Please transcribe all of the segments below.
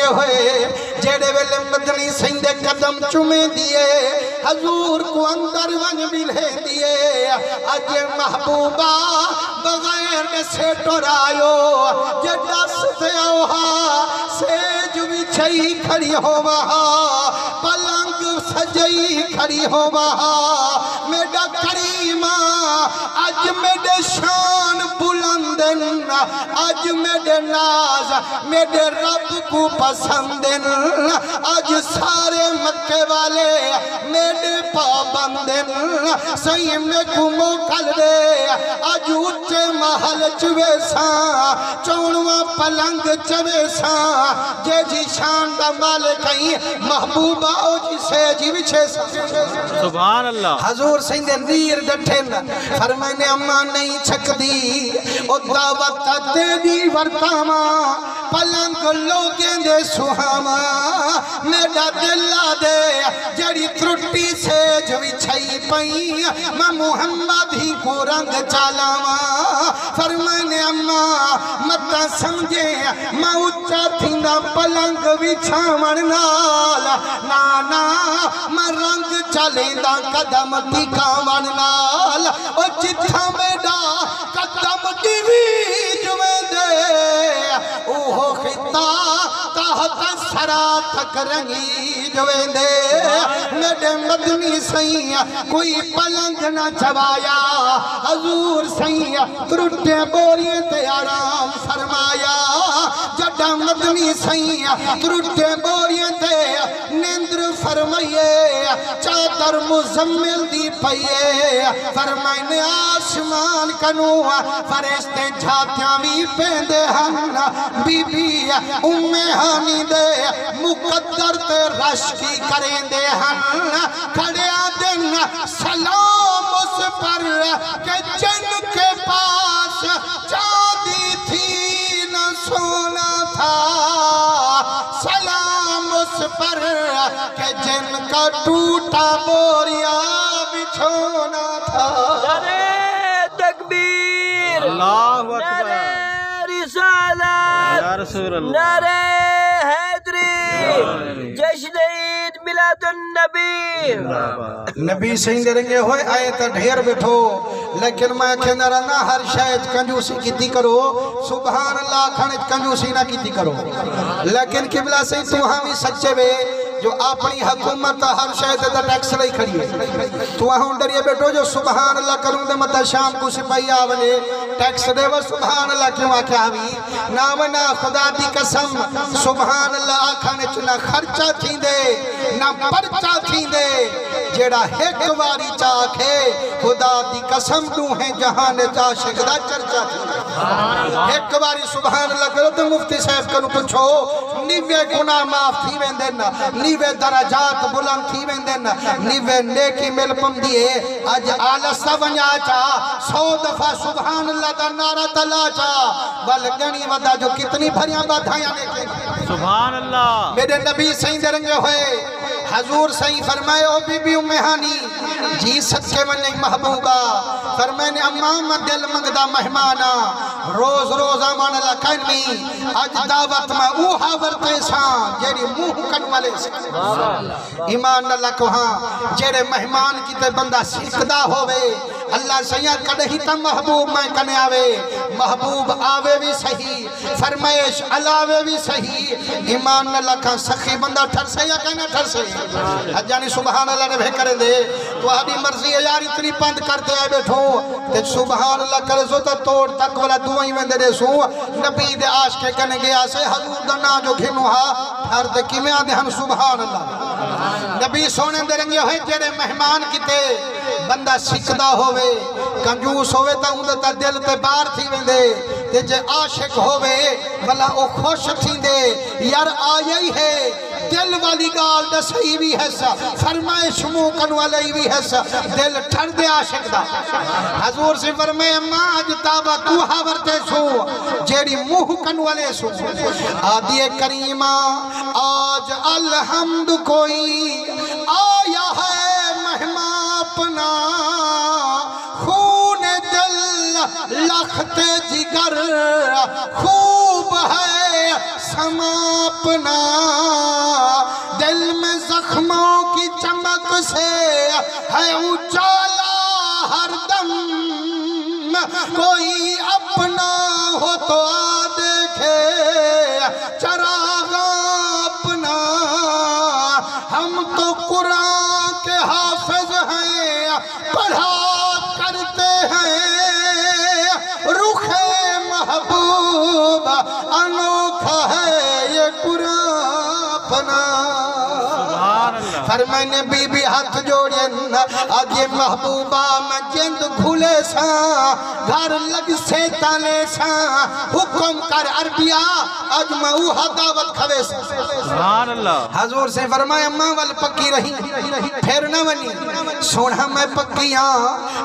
رنگے ہوئے جیڑے ویلے مدنی سیندے قدم چومے دیے حضور کو اندر ون ملے دیے اج محبوبہ بغیر سے ٹرائیو جڑا ستے اوہا سیج وچھئی کھڑی ہو وہا پلنگ سجئی کھڑی ہو وہا میڈا کریمہ اج میڈے شان بلندن اج میڈے ناز میڈے رب کو پسندن اج سارے مکے والے میڈے پابندن سہی میں کو موکل دے اج اچھے محل چوے ساں چونوا پلنگ چوے ساں جے جی شان دا مالکیں محبوبہ او جی سے جی وچھے ساں سبحان اللہ حضور سیندے نیر ڈٹھن فرمائنے اماں نہیں چھک دی او دعوت دے دی ورتاما پلنگ لوگیں دے سہاما میڈا دلہ دے جڑی ترٹی سے جو چھئی پئی میں محمد ہی کو رنگ چالاما فرمائنے اماں متا سمجھے میں اچھا تھینا پلنگ وچھاون نال نانا میں رنگ چلے دا قدم ٹکاون نال او جتھا میڈا قدم ٹیوی جویں دے اوہو خطہ تحت سرا تک رنگی جویں دے میڈے مدنی سیاں کوئی پلنگ نہ چوایا حضور سیاں ترٹے بوریے تے آرام فرمایا جڑا مدنی سیاں ترٹے بوریے تے نیندر فرمائیے چادر مزمل دی پئیے فرمائنے آسمان کنو فرشتے جھاتیاں بھی پیندے ہن بی بی ہانی دے مقدر تے رشکی کریں دے ہن کھڑے آدن سلام اس پر کہ جن کے پاس چاندی تھی نہ سونا تھا سلام اس پر کہ جن کا ٹوٹا بوریا بچھونا تھا نعرہ تکبیر اللہ اکبر نعرہ رسالت یا رسول اللہ نعرہ حیدری جشن عید میلاد النبی نبی سیندے رنگے ہوئے آئے تا ڈھیر بیٹھو لیکن میں کہنا رہنا ہر شاید کنجوسی کیتی کرو سبحان اللہ کھنچ کنجوسی نہ کیتی کرو لیکن قبلہ سے تو ہمیں سچے بے جو اپنی حکومت ہر شاید دا ٹیکس لئی کھڑی ہے تو ہم ڈریے بیٹھو جو سبحان اللہ کروں دے مطلب شام کو سپاہی آونے ٹیکس دے وہ سبحان اللہ کیوں آکھا ہوئی نامنا خدا دی قسم سبحان اللہ آکھانے چنا خرچہ تھی دے نہ پرچہ تھی دے جیڑا ایک واری چاکھے خدا دی قسم دوں ہیں جہاں چاشق دا چرچہ تھی دے ایک واری سبحان اللہ کرو تو مفتی صاحب کرو پچھو نیوے گناہ معاف تھی ویندن نیوے درجات بلند تھی ویندن نیوے نیکی مل پم دیئے آج آلسہ ونیا چا 100 دفعہ سبحان اللہ دا نعرہ تلا چا بلگنی ودا جو کتنی بھریاں بادھائیاں لیکن سبحان اللہ میرے نبی سہیں درنگے ہوئے حضور سہیں فرمائے او بی بی مہانی جی صدقے منی محبوبہ فرمائنے امام دل مگدہ مہمانا روز روز آمان اللہ کہنی آج دعوت میں اوہا ورتے ساں جیڑی موہ کن والے ساں ایمان اللہ کو ہاں جیڑے مہمان کی تے بندہ سکدہ ہوئے اللہ سیاں کڑہی تا محبوب میں کنے آوے محبوب آوے بھی صحیح فرمائش علاوے بھی صحیح ایمان اللہ کا سخی بندہ ٹھر سے یا کہنا ٹھر سے حجانی سبحان اللہ نے بھی کرے دے تو آدھی مرضی ہے یار اتنی پند کرتے آئے بیٹھو تے سبحان اللہ کرے سو تا توڑ تک والا دعائیں میں دے سو نبی دے آش کے کنے گیا سے حضور دنا جو گھنوہا ہر دے کی میں آدھے ہم سبحان اللہ نبی سونے دے رنگے ہوئے جیڑے مہمان کی تے بندہ سکدہ ہوئے کنجوس ہوئے تا اندھے تا دل تے بار تھی ویندے تے جے عاشق ہوئے بلا او خوش تھی دے یار آئی ہے دل والی گال دا صحیح بھی ہے سا فرمائے شموکن والی بھی ہے سا دل ٹھر دے عاشق دا حضور سے فرمائے ماں آج تابا تو ہاورتے سو جیڑی موکن والے سو آدھی کریمہ آج الحمد کوئی آیا ہے مہمہ اپنا خون دل لخت جگر خوب ہے شمع اپنا دل میں زخموں کی چمک سے ہے اجالا ہر دم کوئی اپنا ہو تو آ دیکھے چراغ اپنا ہم تو قرآن کے حافظ ہیں پڑھا کرتے ہیں رخ محبوب انوکھا ہے یہ قرآن اپنا فرمائنے بی بی ہاتھ جوڑین آگے محبوبہ میں جند کھولے سا گھر لگ سے تالے سا حکم کر عربیہ آج میں اوہا دعوت کھوے سا سبحان اللہ حضور سے فرمایا ماں وال پکی رہی پھر نہ ونی سونا میں پکیاں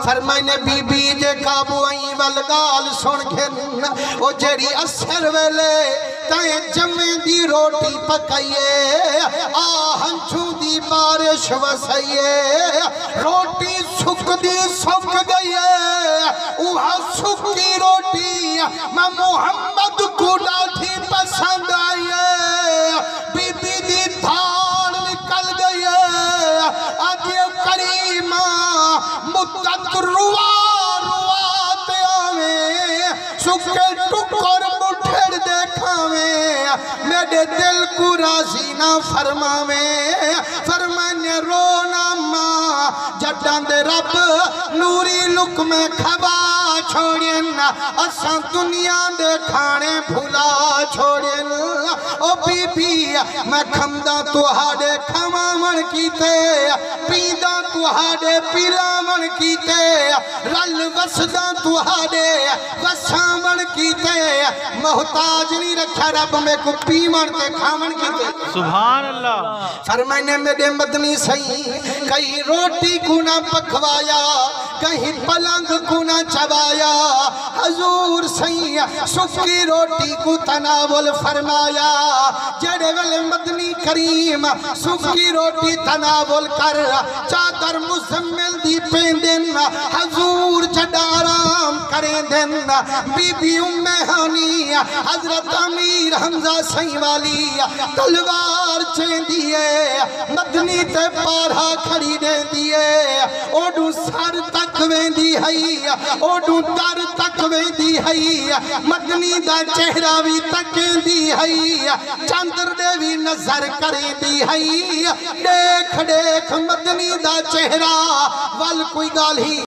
فرمائنے بی بی جے قابو آئیں والگال سن گھن او جیڑی اثر ویلے تائیں جمع دی روٹی پکائیے آہن چھو دی بارش وسائیے روٹی سک دی سک گئیے اوہا سکی روٹی میں محمد کو ڈاٹھی پسند آئیے بی بی دی تھاڑ نکل گئیے آگے کریمہ مدت روات آویں سکے ٹکر مٹھڑ دیکھاویں میرے دل کو راضی نہ فرماویں فرمانے رونا ماں جڈان دے رب نوری لک میں کھبا چھوڑین اساں دنیا دے کھانے بھولا چھوڑین او بی بی میں کھمدہ تو ہاڑے کھمامن کیتے پیدہ تو ہاڑے پیلامن کیتے رل وسدہ تو ہاڑے وسامن کیتے محتاج نہیں رکھا رب میں کو پیمن تے کھامن کیتے سبحان اللہ فرمائنے میرے مدنی سہی کہیں روٹی کو نہ پکوایا کہیں پلنگ کو نہ چبایا حضور سہی سکی روٹی کو تناول فرمایا جڑے والے مدنی کریم سکی روٹی تناول کر چادر مزمل دی پیندن حضور جڈارام کریں دن بی بی ہانی حضرت امیر حمزہ سہی والی تلوار چین دیئے مدنی تے پارہا کھڑی دیں دیئے اوڈو سر تک وین دی ہے اوڈو در تک وین دی ہے مدنی دا چہرہ بھی تکیں دی ہے چاندر دے بھی نظر کریں دی ہے دیکھ دیکھ مدنی دا چہرہ وال کوئی گال ہی